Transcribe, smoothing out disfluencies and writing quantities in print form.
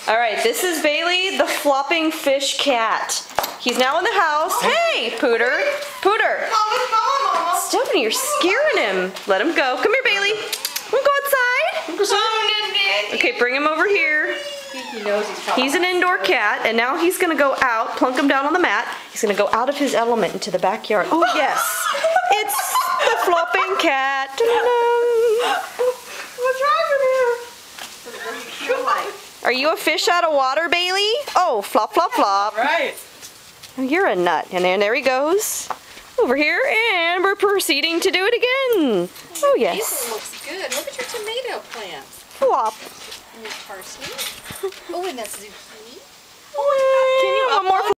All right, this is Bailey, the flopping fish cat. He's now in the house. Hey, Pooter. Pooter. Mama. Stephanie, you're scaring him. Let him go. Come here, Bailey. Wanna go outside? Okay, bring him over here. He knows He's an indoor cat, and now he's gonna go out, plunk him down on the mat. He's gonna go out of his element into the backyard. Oh yes, it's the flopping cat. What's wrong with him? Are you a fish out of water, Bailey? Oh, flop, flop, flop. Right. Oh, you're a nut. And then there he goes. Over here, and we're proceeding to do it again. Oh yes. This looks good. Look at your tomato plants. Flop. And your parsnip. Oh, and that's zucchini. Can you one more